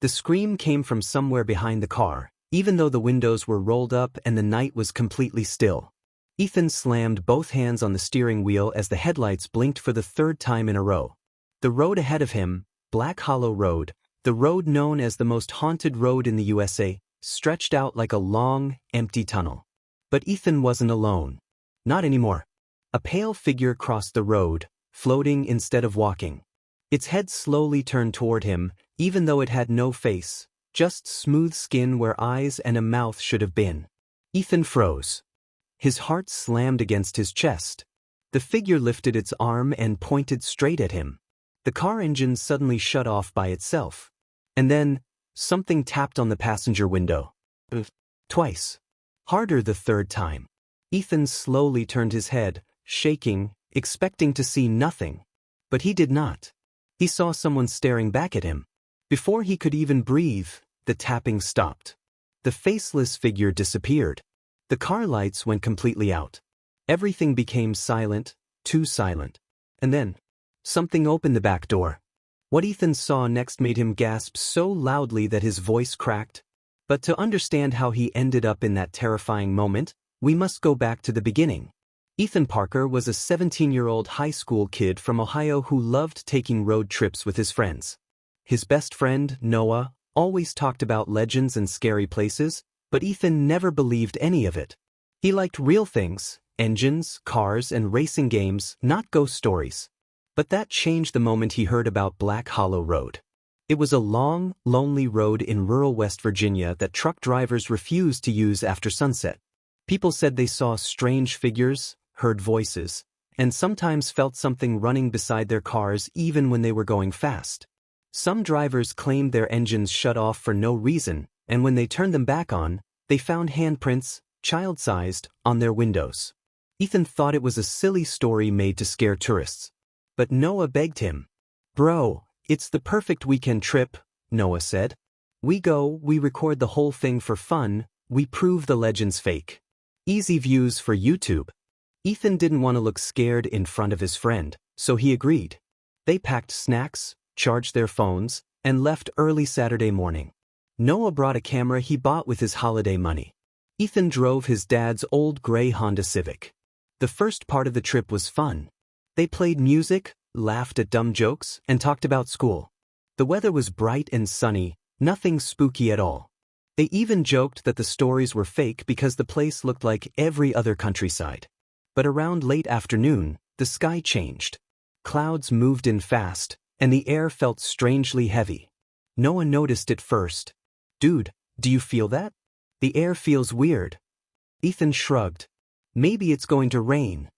The scream came from somewhere behind the car, even though the windows were rolled up and the night was completely still. Ethan slammed both hands on the steering wheel as the headlights blinked for the third time in a row. The road ahead of him, Black Hollow Road, the road known as the most haunted road in the USA, stretched out like a long, empty tunnel. But Ethan wasn't alone. Not anymore. A pale figure crossed the road, floating instead of walking. Its head slowly turned toward him, even though it had no face, just smooth skin where eyes and a mouth should have been. Ethan froze. His heart slammed against his chest. The figure lifted its arm and pointed straight at him. The car engine suddenly shut off by itself. And then, something tapped on the passenger window. Twice. Harder the third time. Ethan slowly turned his head, shaking, expecting to see nothing. But he did not. He saw someone staring back at him. Before he could even breathe, the tapping stopped. The faceless figure disappeared. The car lights went completely out. Everything became silent, too silent. And then, something opened the back door. What Ethan saw next made him gasp so loudly that his voice cracked. But to understand how he ended up in that terrifying moment, we must go back to the beginning. Ethan Parker was a 17-year-old high school kid from Ohio who loved taking road trips with his friends. His best friend, Noah, always talked about legends and scary places, but Ethan never believed any of it. He liked real things, engines, cars, and racing games, not ghost stories. But that changed the moment he heard about Black Hollow Road. It was a long, lonely road in rural West Virginia that truck drivers refused to use after sunset. People said they saw strange figures, heard voices, and sometimes felt something running beside their cars even when they were going fast. Some drivers claimed their engines shut off for no reason, and when they turned them back on, they found handprints, child-sized, on their windows. Ethan thought it was a silly story made to scare tourists. But Noah begged him. "Bro, it's the perfect weekend trip," Noah said. "We go, we record the whole thing for fun, we prove the legend's fake. Easy views for YouTube." Ethan didn't want to look scared in front of his friend, so he agreed. They packed snacks, charged their phones, and left early Saturday morning. Noah brought a camera he bought with his holiday money. Ethan drove his dad's old gray Honda Civic. The first part of the trip was fun. They played music, laughed at dumb jokes, and talked about school. The weather was bright and sunny, nothing spooky at all. They even joked that the stories were fake because the place looked like every other countryside. But around late afternoon, the sky changed. Clouds moved in fast, and the air felt strangely heavy. Noah noticed it first. "Dude, do you feel that? The air feels weird." Ethan shrugged. "Maybe it's going to rain."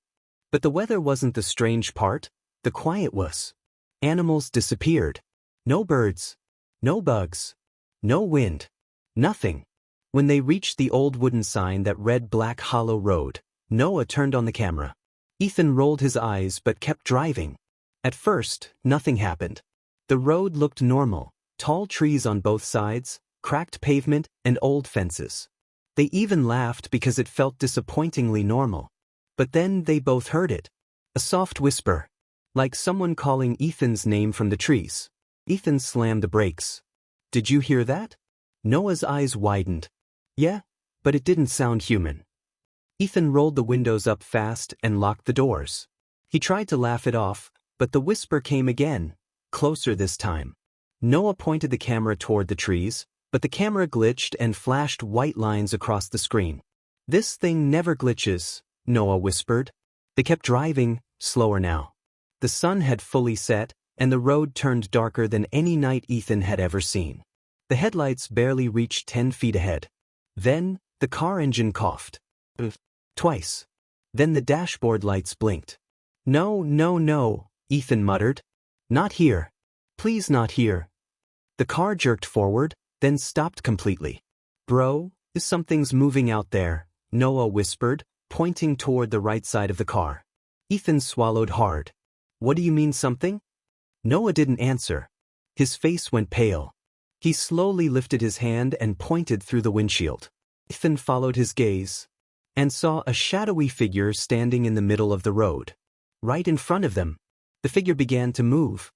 But the weather wasn't the strange part, the quiet was. Animals disappeared. No birds. No bugs. No wind. Nothing. When they reached the old wooden sign that read Black Hollow Road, Noah turned on the camera. Ethan rolled his eyes but kept driving. At first, nothing happened. The road looked normal, tall trees on both sides, cracked pavement, and old fences. They even laughed because it felt disappointingly normal. But then they both heard it. A soft whisper. Like someone calling Ethan's name from the trees. Ethan slammed the brakes. "Did you hear that?" Noah's eyes widened. "Yeah, but it didn't sound human." Ethan rolled the windows up fast and locked the doors. He tried to laugh it off, but the whisper came again, closer this time. Noah pointed the camera toward the trees, but the camera glitched and flashed white lines across the screen. "This thing never glitches," Noah whispered. They kept driving, slower now. The sun had fully set, and the road turned darker than any night Ethan had ever seen. The headlights barely reached 10 feet ahead. Then, the car engine coughed. Twice. Then the dashboard lights blinked. "No, no, no," Ethan muttered. "Not here. Please not here." The car jerked forward, then stopped completely. "Bro, something's moving out there," Noah whispered, pointing toward the right side of the car. Ethan swallowed hard. "What do you mean something?" Noah didn't answer. His face went pale. He slowly lifted his hand and pointed through the windshield. Ethan followed his gaze and saw a shadowy figure standing in the middle of the road. Right in front of them, the figure began to move.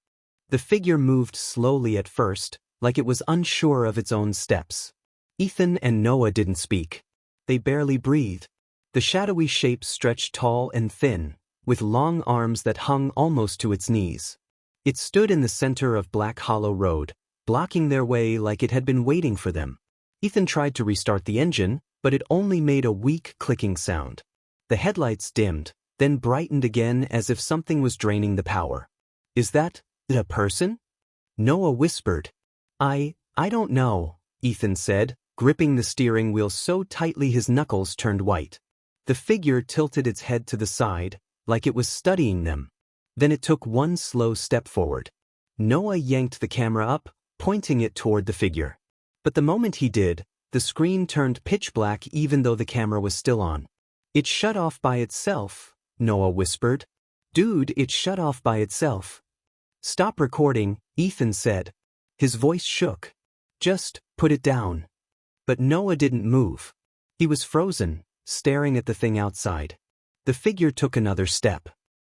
The figure moved slowly at first, like it was unsure of its own steps. Ethan and Noah didn't speak. They barely breathed. The shadowy shape stretched tall and thin, with long arms that hung almost to its knees. It stood in the center of Black Hollow Road, blocking their way like it had been waiting for them. Ethan tried to restart the engine, but it only made a weak clicking sound. The headlights dimmed, then brightened again as if something was draining the power. "Is that a person?" Noah whispered. I don't know," Ethan said, gripping the steering wheel so tightly his knuckles turned white. The figure tilted its head to the side, like it was studying them. Then it took one slow step forward. Noah yanked the camera up, pointing it toward the figure. But the moment he did, the screen turned pitch black even though the camera was still on. "It shut off by itself," Noah whispered. "Dude, it shut off by itself." "Stop recording," Ethan said. His voice shook. "Just put it down." But Noah didn't move. He was frozen, staring at the thing outside. The figure took another step.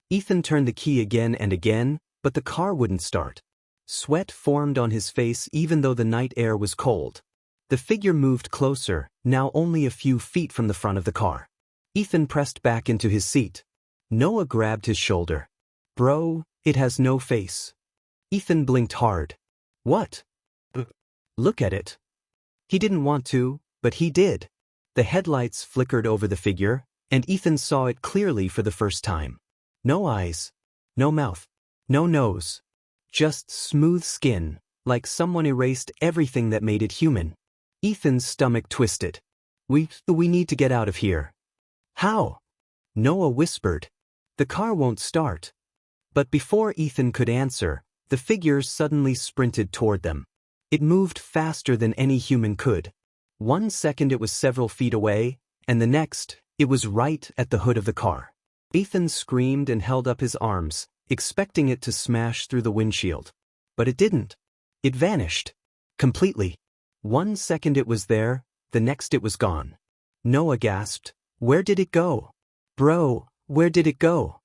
Ethan turned the key again and again, but the car wouldn't start. Sweat formed on his face even though the night air was cold. The figure moved closer, now only a few feet from the front of the car. Ethan pressed back into his seat. Noah grabbed his shoulder. "Bro, it has no face." Ethan blinked hard. "What?" "Look at it." He didn't want to, but he did. The headlights flickered over the figure, and Ethan saw it clearly for the first time. No eyes, no mouth, no nose. Just smooth skin, like someone erased everything that made it human. Ethan's stomach twisted. We need to get out of here." "How?" Noah whispered. "The car won't start." But before Ethan could answer, the figure suddenly sprinted toward them. It moved faster than any human could. 1 second it was several feet away, and the next, it was right at the hood of the car. Ethan screamed and held up his arms, expecting it to smash through the windshield. But it didn't. It vanished. Completely. 1 second it was there, the next it was gone. Noah gasped, "Where did it go? Bro, where did it go?"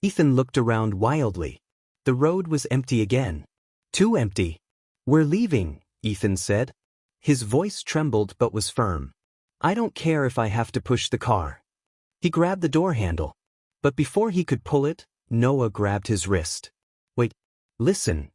Ethan looked around wildly. The road was empty again. Too empty. "We're leaving," Ethan said. His voice trembled but was firm. "I don't care if I have to push the car." He grabbed the door handle. But before he could pull it, Noah grabbed his wrist. "Wait, listen."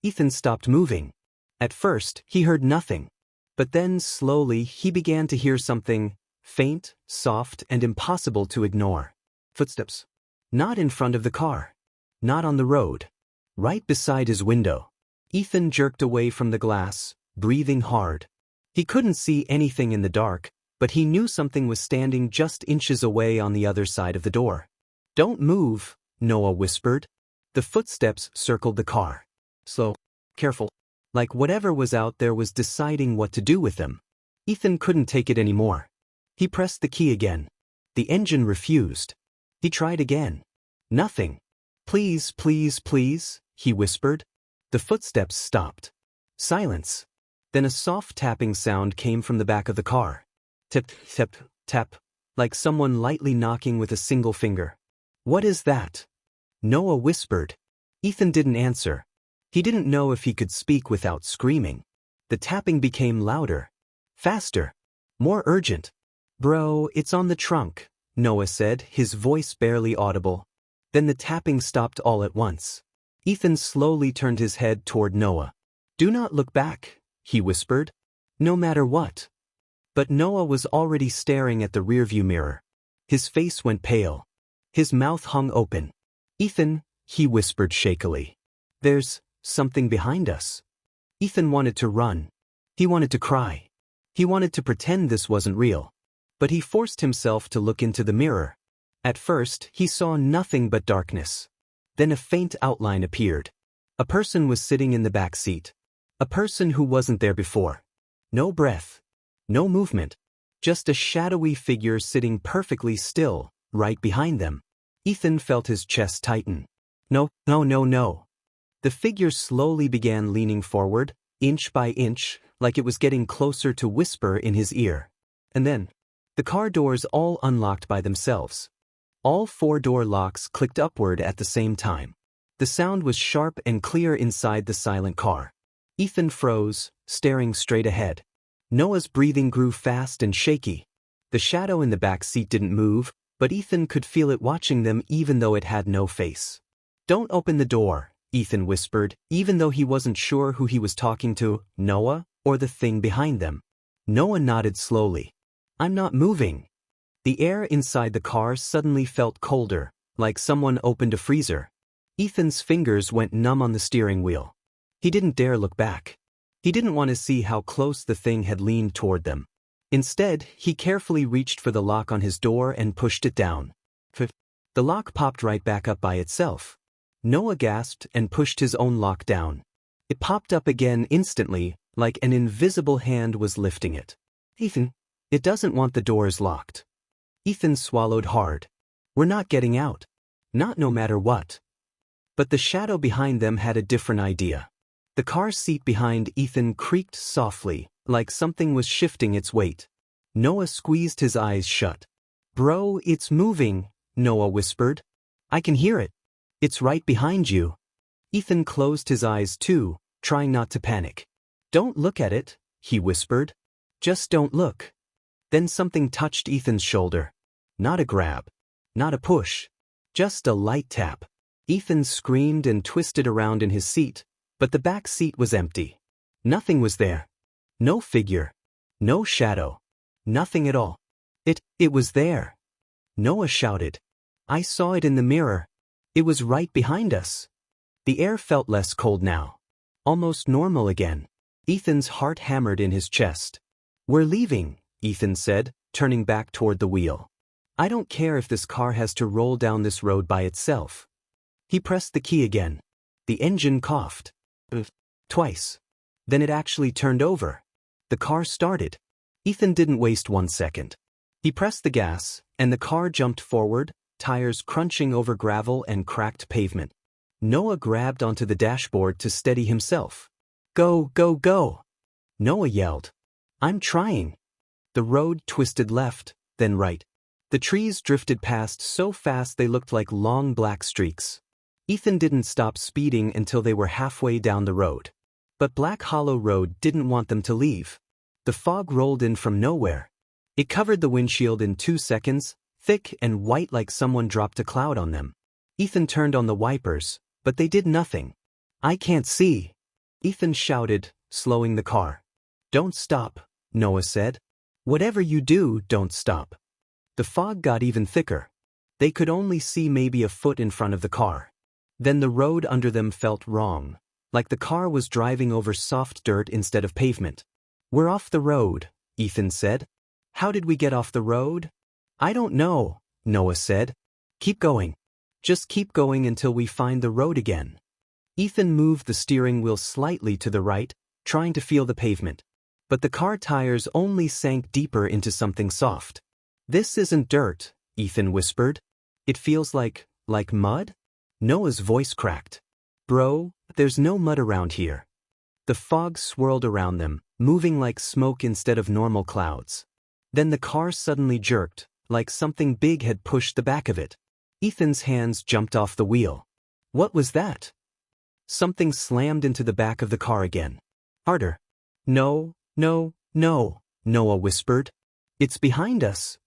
Ethan stopped moving. At first, he heard nothing. But then, slowly, he began to hear something, faint, soft, and impossible to ignore. Footsteps. Not in front of the car. Not on the road. Right beside his window. Ethan jerked away from the glass, breathing hard. He couldn't see anything in the dark, but he knew something was standing just inches away on the other side of the door. "Don't move," Noah whispered. The footsteps circled the car. Slow, careful, like whatever was out there was deciding what to do with them. Ethan couldn't take it anymore. He pressed the key again. The engine refused. He tried again. Nothing. "Please, please, please," he whispered. The footsteps stopped. Silence. Then a soft tapping sound came from the back of the car. Tap, tap, tap, like someone lightly knocking with a single finger. "What is that?" Noah whispered. Ethan didn't answer. He didn't know if he could speak without screaming. The tapping became louder. Faster. More urgent. "Bro, it's on the trunk," Noah said, his voice barely audible. Then the tapping stopped all at once. Ethan slowly turned his head toward Noah. "Do not look back," he whispered. "No matter what." But Noah was already staring at the rearview mirror. His face went pale. His mouth hung open. "Ethan," he whispered shakily. "There's something behind us." Ethan wanted to run. He wanted to cry. He wanted to pretend this wasn't real. But he forced himself to look into the mirror. At first, he saw nothing but darkness. Then a faint outline appeared. A person was sitting in the back seat. A person who wasn't there before. No breath. No movement. Just a shadowy figure sitting perfectly still, right behind them. Ethan felt his chest tighten. No. The figure slowly began leaning forward, inch by inch, like it was getting closer to whisper in his ear. And then, the car doors all unlocked by themselves. All 4 door locks clicked upward at the same time. The sound was sharp and clear inside the silent car. Ethan froze, staring straight ahead. Noah's breathing grew fast and shaky. The shadow in the back seat didn't move, but Ethan could feel it watching them even though it had no face. "Don't open the door," Ethan whispered, even though he wasn't sure who he was talking to, Noah or the thing behind them. Noah nodded slowly. "I'm not moving." The air inside the car suddenly felt colder, like someone opened a freezer. Ethan's fingers went numb on the steering wheel. He didn't dare look back. He didn't want to see how close the thing had leaned toward them. Instead, he carefully reached for the lock on his door and pushed it down. The lock popped right back up by itself. Noah gasped and pushed his own lock down. It popped up again instantly, like an invisible hand was lifting it. "Ethan, it doesn't want the doors locked." Ethan swallowed hard. "We're not getting out. Not no matter what." But the shadow behind them had a different idea. The car seat behind Ethan creaked softly, like something was shifting its weight. Noah squeezed his eyes shut. "Bro, it's moving," Noah whispered. "I can hear it. It's right behind you." Ethan closed his eyes too, trying not to panic. "Don't look at it," he whispered. "Just don't look." Then something touched Ethan's shoulder. Not a grab. Not a push. Just a light tap. Ethan screamed and twisted around in his seat, but the back seat was empty. Nothing was there. No figure. No shadow. Nothing at all. It was there. Noah shouted. "I saw it in the mirror. It was right behind us." The air felt less cold now. Almost normal again. Ethan's heart hammered in his chest. "We're leaving," Ethan said, turning back toward the wheel. "I don't care if this car has to roll down this road by itself." He pressed the key again. The engine coughed. Twice. Then it actually turned over. The car started. Ethan didn't waste 1 second. He pressed the gas, and the car jumped forward, tires crunching over gravel and cracked pavement. Noah grabbed onto the dashboard to steady himself. "Go, go, go!" Noah yelled. "I'm trying." The road twisted left, then right. The trees drifted past so fast they looked like long black streaks. Ethan didn't stop speeding until they were halfway down the road. But Black Hollow Road didn't want them to leave. The fog rolled in from nowhere. It covered the windshield in 2 seconds, thick and white like someone dropped a cloud on them. Ethan turned on the wipers, but they did nothing. "I can't see," Ethan shouted, slowing the car. "Don't stop," Noah said. "Whatever you do, don't stop." The fog got even thicker. They could only see maybe a foot in front of the car. Then the road under them felt wrong, like the car was driving over soft dirt instead of pavement. "We're off the road," Ethan said. "How did we get off the road?" "I don't know," Noah said. "Keep going. Just keep going until we find the road again." Ethan moved the steering wheel slightly to the right, trying to feel the pavement. But the car tires only sank deeper into something soft. "This isn't dirt," Ethan whispered. "It feels like mud?" Noah's voice cracked. "Bro, there's no mud around here." The fog swirled around them, moving like smoke instead of normal clouds. Then the car suddenly jerked, like something big had pushed the back of it. Ethan's hands jumped off the wheel. What was that? Something slammed into the back of the car again. Harder. "No, no, no," Noah whispered. "It's behind us."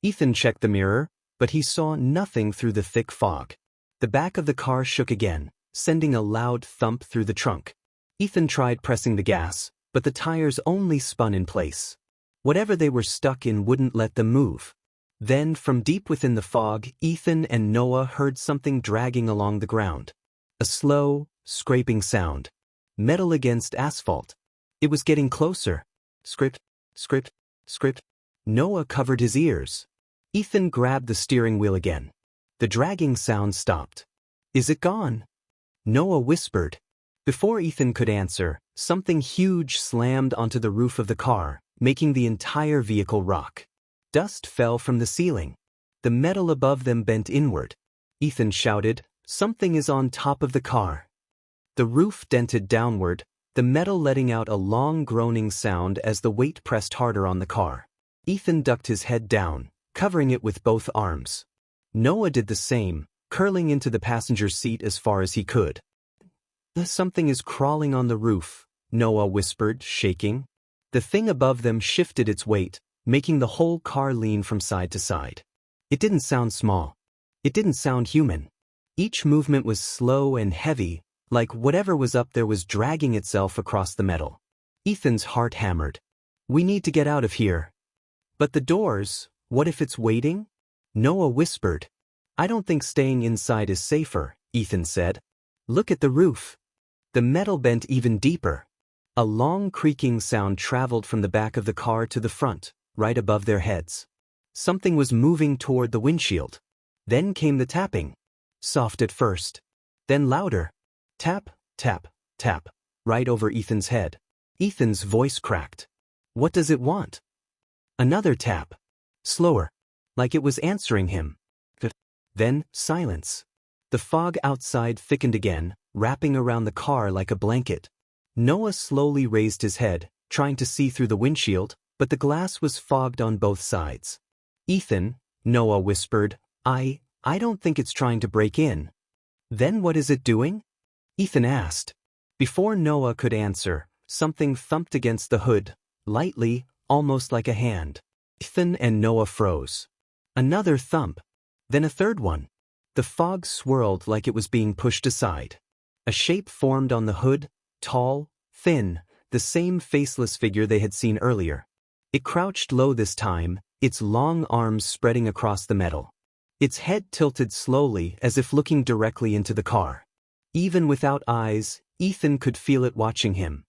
Ethan checked the mirror, but he saw nothing through the thick fog. The back of the car shook again, sending a loud thump through the trunk. Ethan tried pressing the gas, but the tires only spun in place. Whatever they were stuck in wouldn't let them move. Then, from deep within the fog, Ethan and Noah heard something dragging along the ground. A slow, scraping sound. Metal against asphalt. It was getting closer. Script, script, script. Noah covered his ears. Ethan grabbed the steering wheel again. The dragging sound stopped. "Is it gone?" Noah whispered. Before Ethan could answer, something huge slammed onto the roof of the car, making the entire vehicle rock. Dust fell from the ceiling. The metal above them bent inward. Ethan shouted, "Something is on top of the car." The roof dented downward, the metal letting out a long groaning sound as the weight pressed harder on the car. Ethan ducked his head down, covering it with both arms. Noah did the same, curling into the passenger seat as far as he could. "Something is crawling on the roof," Noah whispered, shaking. The thing above them shifted its weight, making the whole car lean from side to side. It didn't sound small. It didn't sound human. Each movement was slow and heavy, like whatever was up there was dragging itself across the metal. Ethan's heart hammered. We need to get out of here. But the doors, what if it's waiting? Noah whispered. I don't think staying inside is safer, Ethan said. Look at the roof. The metal bent even deeper. A long creaking sound traveled from the back of the car to the front, right above their heads. Something was moving toward the windshield. Then came the tapping. Soft at first. Then louder. Tap, tap, tap, right over Ethan's head. Ethan's voice cracked. What does it want? Another tap. Slower. Like it was answering him. Then, silence. The fog outside thickened again, wrapping around the car like a blanket. Noah slowly raised his head, trying to see through the windshield, but the glass was fogged on both sides. Ethan, Noah whispered, I don't think it's trying to break in. Then what is it doing? Ethan asked. Before Noah could answer, something thumped against the hood, lightly, almost like a hand. Ethan and Noah froze. Another thump. Then a third one. The fog swirled like it was being pushed aside. A shape formed on the hood, tall, thin, the same faceless figure they had seen earlier. It crouched low this time, its long arms spreading across the metal. Its head tilted slowly as if looking directly into the car. Even without eyes, Ethan could feel it watching him.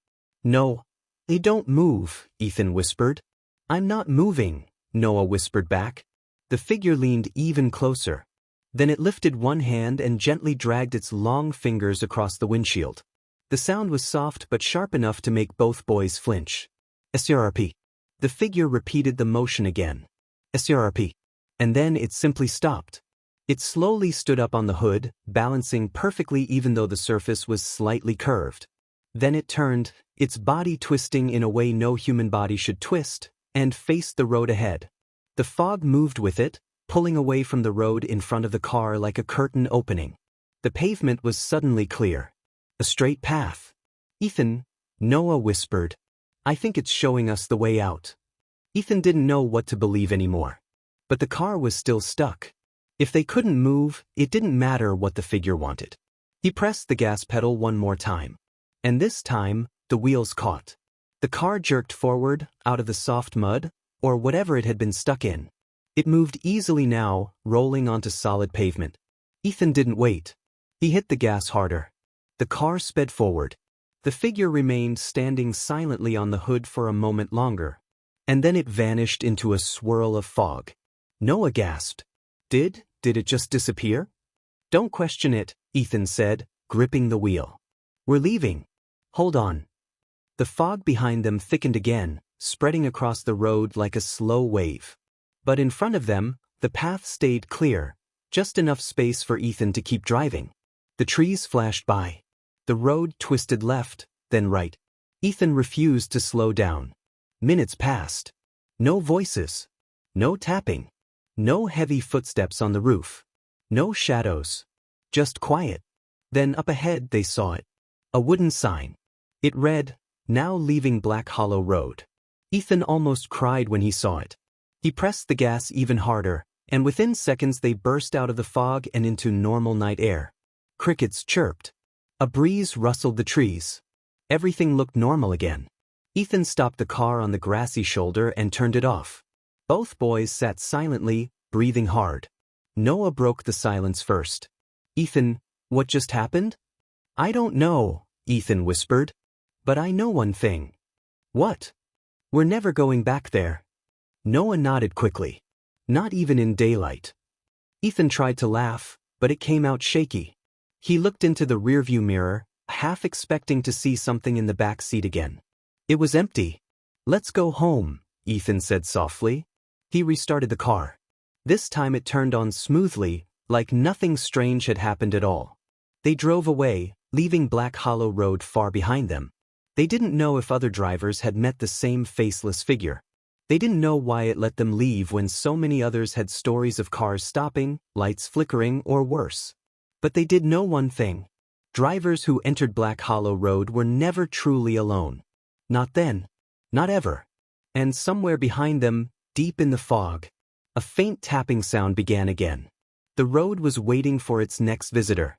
No, they don't move, Ethan whispered. I'm not moving, Noah whispered back. The figure leaned even closer. Then it lifted one hand and gently dragged its long fingers across the windshield. The sound was soft but sharp enough to make both boys flinch. SRP. The figure repeated the motion again. SRP. And then it simply stopped. It slowly stood up on the hood, balancing perfectly even though the surface was slightly curved. Then it turned, its body twisting in a way no human body should twist, and faced the road ahead. The fog moved with it, pulling away from the road in front of the car like a curtain opening. The pavement was suddenly clear. A straight path. Ethan, Noah whispered. I think it's showing us the way out. Ethan didn't know what to believe anymore. But the car was still stuck. If they couldn't move, it didn't matter what the figure wanted. He pressed the gas pedal one more time. And this time, the wheels caught. The car jerked forward, out of the soft mud, or whatever it had been stuck in. It moved easily now, rolling onto solid pavement. Ethan didn't wait. He hit the gas harder. The car sped forward. The figure remained standing silently on the hood for a moment longer. And then it vanished into a swirl of fog. Noah gasped. Did it just disappear? Don't question it, Ethan said, gripping the wheel. We're leaving. Hold on. The fog behind them thickened again, spreading across the road like a slow wave. But in front of them, the path stayed clear, just enough space for Ethan to keep driving. The trees flashed by. The road twisted left, then right. Ethan refused to slow down. Minutes passed. No voices. No tapping. No heavy footsteps on the roof. No shadows. Just quiet. Then up ahead they saw it. A wooden sign. It read, Now leaving Black Hollow Road. Ethan almost cried when he saw it. He pressed the gas even harder, and within seconds they burst out of the fog and into normal night air. Crickets chirped. A breeze rustled the trees. Everything looked normal again. Ethan stopped the car on the grassy shoulder and turned it off. Both boys sat silently, breathing hard. Noah broke the silence first. Ethan, what just happened? I don't know, Ethan whispered. But I know one thing. What? We're never going back there. Noah nodded quickly. Not even in daylight. Ethan tried to laugh, but it came out shaky. He looked into the rearview mirror, half expecting to see something in the back seat again. It was empty. Let's go home, Ethan said softly. He restarted the car. This time it turned on smoothly, like nothing strange had happened at all. They drove away, leaving Black Hollow Road far behind them. They didn't know if other drivers had met the same faceless figure. They didn't know why it let them leave when so many others had stories of cars stopping, lights flickering, or worse. But they did know one thing. Drivers who entered Black Hollow Road were never truly alone. Not then. Not ever. And somewhere behind them, deep in the fog, a faint tapping sound began again. The road was waiting for its next visitor.